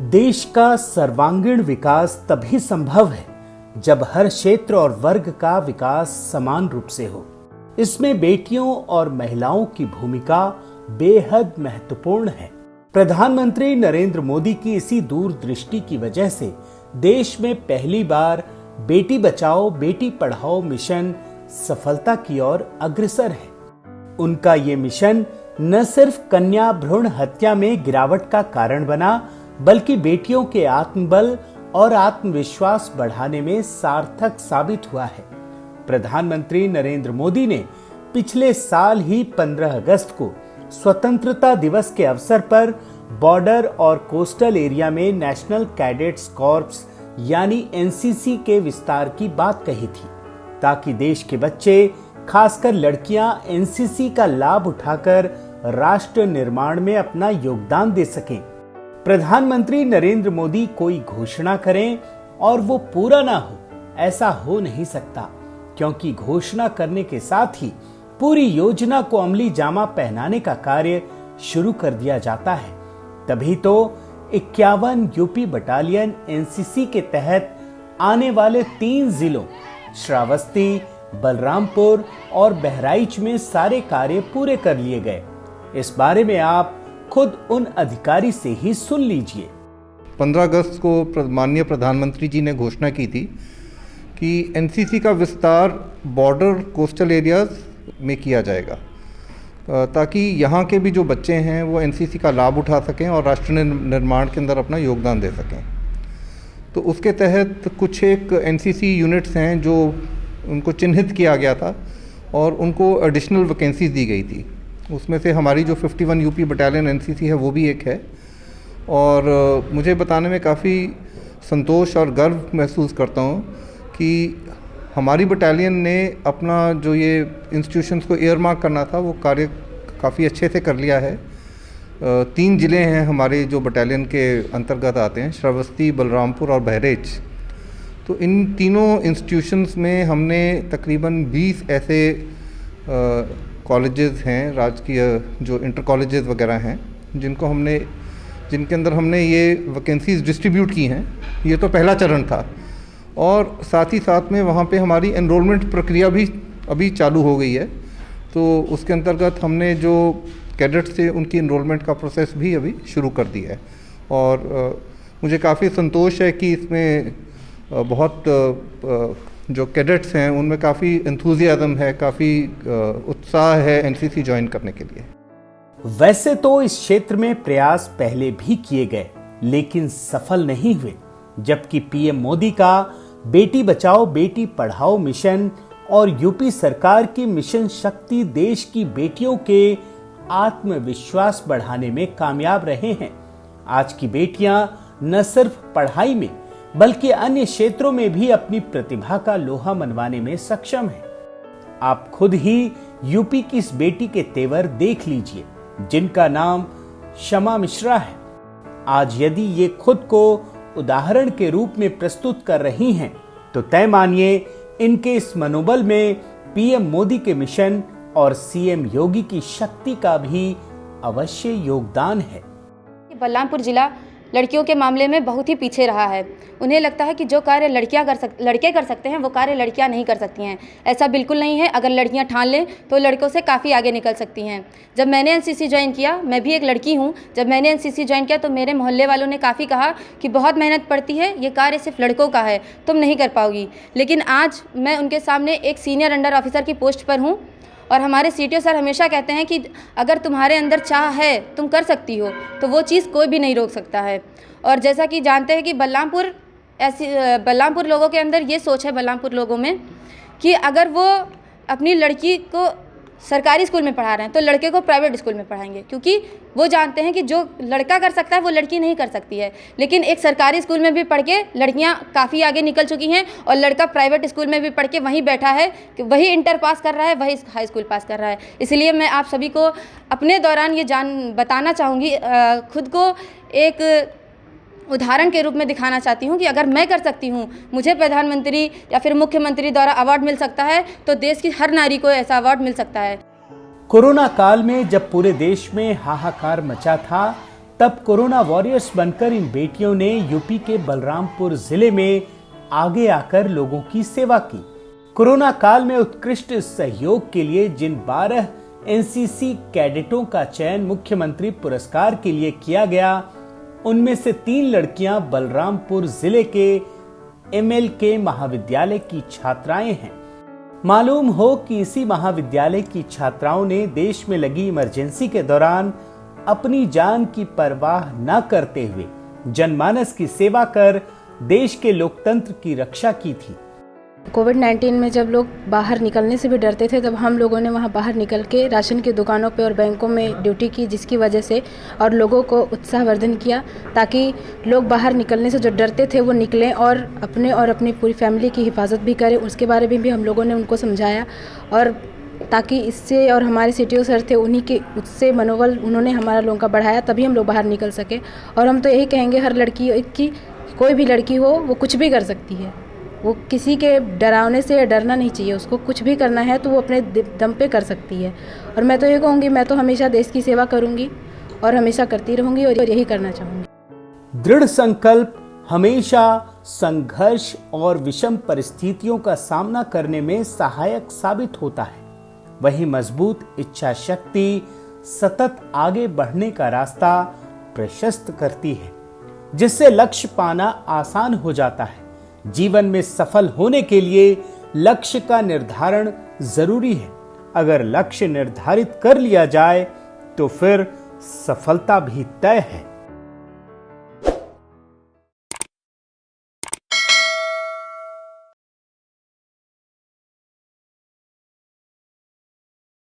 देश का सर्वांगीण विकास तभी संभव है जब हर क्षेत्र और वर्ग का विकास समान रूप से हो। इसमें बेटियों और महिलाओं की भूमिका बेहद महत्वपूर्ण है। प्रधानमंत्री नरेंद्र मोदी की इसी दूरदृष्टि की वजह से देश में पहली बार बेटी बचाओ बेटी पढ़ाओ मिशन सफलता की ओर अग्रसर है। उनका ये मिशन न सिर्फ कन्या भ्रूण हत्या में गिरावट का कारण बना, बल्कि बेटियों के आत्मबल और आत्मविश्वास बढ़ाने में सार्थक साबित हुआ है। प्रधानमंत्री नरेंद्र मोदी ने पिछले साल ही 15 अगस्त को स्वतंत्रता दिवस के अवसर पर बॉर्डर और कोस्टल एरिया में नेशनल कैडेट्स कॉर्प्स यानी एनसीसी के विस्तार की बात कही थी, ताकि देश के बच्चे, खासकर लड़कियां, एनसीसी का लाभ उठाकर राष्ट्र निर्माण में अपना योगदान दे सकें। प्रधानमंत्री नरेंद्र मोदी कोई घोषणा करें और वो पूरा ना हो, ऐसा हो नहीं सकता, क्योंकि घोषणा करने के साथ ही पूरी योजना को अमली जामा पहनाने का कार्य शुरू कर दिया जाता है। तभी तो 51 यूपी बटालियन एनसीसी के तहत आने वाले 3 जिलों श्रावस्ती, बलरामपुर और बहराइच में सारे कार्य पूरे कर लिए गए। इस बारे में आप खुद उन अधिकारी से ही सुन लीजिए। 15 अगस्त को माननीय प्रधानमंत्री जी ने घोषणा की थी कि एनसीसी का विस्तार बॉर्डर कोस्टल एरियाज में किया जाएगा, ताकि यहाँ के भी जो बच्चे हैं वो एनसीसी का लाभ उठा सकें और राष्ट्र निर्माण के अंदर अपना योगदान दे सकें। तो उसके तहत कुछ एक एनसीसी यूनिट्स हैं जो उनको चिन्हित किया गया था और उनको एडिशनल वैकेंसीज दी गई थी। उसमें से हमारी जो 51 यूपी बटालियन एनसीसी है वो भी एक है। और मुझे बताने में काफ़ी संतोष और गर्व महसूस करता हूँ कि हमारी बटालियन ने अपना जो ये इंस्टीट्यूशंस को एयरमार्क करना था वो कार्य काफ़ी अच्छे से कर लिया है। 3 ज़िले हैं हमारे जो बटालियन के अंतर्गत आते हैं, श्रावस्ती, बलरामपुर और बहराइच। तो इन तीनों इंस्टीट्यूशंस में हमने तकरीबन 20 ऐसे कॉलेजेस हैं, राजकीय जो इंटर कॉलेजेस वगैरह हैं, जिनके अंदर हमने ये वैकेंसीज डिस्ट्रीब्यूट की हैं। ये तो पहला चरण था और साथ ही साथ में वहाँ पे हमारी एनरोलमेंट प्रक्रिया भी अभी चालू हो गई है। तो उसके अंतर्गत हमने जो कैडेट्स थे उनकी एनरोलमेंट का प्रोसेस भी अभी शुरू कर दिया है। और मुझे काफ़ी संतोष है कि इसमें बहुत जो कैडेट्स हैं उनमें काफ़ी एंथुजियाज्म है, काफ़ी उत्साह है एनसीसी ज्वाइन करने के लिए। वैसे तो इस क्षेत्र में प्रयास पहले भी किए गए, लेकिन सफल नहीं हुए। जबकि पीएम मोदी का बेटी बचाओ बेटी पढ़ाओ मिशन और यूपी सरकार की मिशन शक्ति देश की बेटियों के आत्मविश्वास बढ़ाने में कामयाब रहे हैं। आज की बेटियां न सिर्फ पढ़ाई में बल्कि अन्य क्षेत्रों में भी अपनी प्रतिभा का लोहा मनवाने में सक्षम है। आप खुद ही यूपी की इस बेटी के तेवर देख लीजिए, जिनका नाम शमा मिश्रा है। आज यदि ये खुद को उदाहरण के रूप में प्रस्तुत कर रही हैं, तो तय मानिए इनके इस मनोबल में पीएम मोदी के मिशन और सीएम योगी की शक्ति का भी अवश्य योगदान है। बलरामपुर जिला लड़कियों के मामले में बहुत ही पीछे रहा है। उन्हें लगता है कि जो कार्य लड़के कर सकते हैं वो कार्य लड़कियां नहीं कर सकती हैं। ऐसा बिल्कुल नहीं है। अगर लड़कियां ठान लें तो लड़कों से काफ़ी आगे निकल सकती हैं। जब मैंने एनसीसी ज्वाइन किया, मैं भी एक लड़की हूं, जब मैंने एनसीसी ज्वाइन किया तो मेरे मोहल्ले वालों ने काफ़ी कहा कि बहुत मेहनत पड़ती है, ये कार्य सिर्फ लड़कों का है, तुम नहीं कर पाओगी। लेकिन आज मैं उनके सामने एक सीनियर अंडर ऑफिसर की पोस्ट पर हूँ और हमारे सीटीओ सर हमेशा कहते हैं कि अगर तुम्हारे अंदर चाह है, तुम कर सकती हो, तो वो चीज़ कोई भी नहीं रोक सकता है। और जैसा कि जानते हैं कि बलरामपुर लोगों के अंदर ये सोच है, बलरामपुर लोगों में, कि अगर वो अपनी लड़की को सरकारी स्कूल में पढ़ा रहे हैं तो लड़के को प्राइवेट स्कूल में पढ़ाएंगे, क्योंकि वो जानते हैं कि जो लड़का कर सकता है वो लड़की नहीं कर सकती है। लेकिन एक सरकारी स्कूल में भी पढ़ के लड़कियां काफ़ी आगे निकल चुकी हैं और लड़का प्राइवेट स्कूल में भी पढ़ के वहीं बैठा है कि वही इंटर पास कर रहा है, वही हाई स्कूल पास कर रहा है। इसलिए मैं आप सभी को अपने दौरान ये बताना चाहूँगी, खुद को एक उदाहरण के रूप में दिखाना चाहती हूँ कि अगर मैं कर सकती हूँ, मुझे प्रधानमंत्री या फिर मुख्यमंत्री द्वारा अवार्ड मिल सकता है, तो देश की हर नारी को ऐसा अवार्ड मिल सकता है। कोरोना काल में जब पूरे देश में हाहाकार मचा था, तब कोरोना वॉरियर्स बनकर इन बेटियों ने यूपी के बलरामपुर जिले में आगे आकर लोगों की सेवा की। कोरोना काल में उत्कृष्ट सहयोग के लिए जिन 12 एनसीसी कैडेटों का चयन मुख्यमंत्री पुरस्कार के लिए किया गया, उनमें से 3 लड़कियां बलरामपुर जिले के MLK महाविद्यालय की छात्राएं हैं। मालूम हो कि इसी महाविद्यालय की छात्राओं ने देश में लगी इमरजेंसी के दौरान अपनी जान की परवाह न करते हुए जनमानस की सेवा कर देश के लोकतंत्र की रक्षा की थी। कोविड-19 में जब लोग बाहर निकलने से भी डरते थे, तब हम लोगों ने वहाँ बाहर निकल के राशन की दुकानों पे और बैंकों में ड्यूटी की, जिसकी वजह से और लोगों को उत्साहवर्धन किया ताकि लोग बाहर निकलने से जो डरते थे वो निकलें और अपने और अपनी पूरी फैमिली की हिफाजत भी करें। उसके बारे में भी हम लोगों ने उनको समझाया, और ताकि इससे, और हमारे CTO सर थे, उन्हीं के उससे मनोबल उन्होंने हमारा लोगों का बढ़ाया, तभी हम लोग बाहर निकल सके। और हम तो यही कहेंगे हर लड़की की, कोई भी लड़की हो वो कुछ भी कर सकती है, वो किसी के डरावने से डरना नहीं चाहिए, उसको कुछ भी करना है तो वो अपने दम पे कर सकती है। और मैं तो ये कहूँगी, मैं तो हमेशा देश की सेवा करूँगी और हमेशा करती रहूँगी और यही करना चाहूँगी। दृढ़ संकल्प हमेशा संघर्ष और विषम परिस्थितियों का सामना करने में सहायक साबित होता है। वही मजबूत इच्छा शक्ति सतत आगे बढ़ने का रास्ता प्रशस्त करती है, जिससे लक्ष्य पाना आसान हो जाता है। जीवन में सफल होने के लिए लक्ष्य का निर्धारण जरूरी है। अगर लक्ष्य निर्धारित कर लिया जाए तो फिर सफलता भी तय है।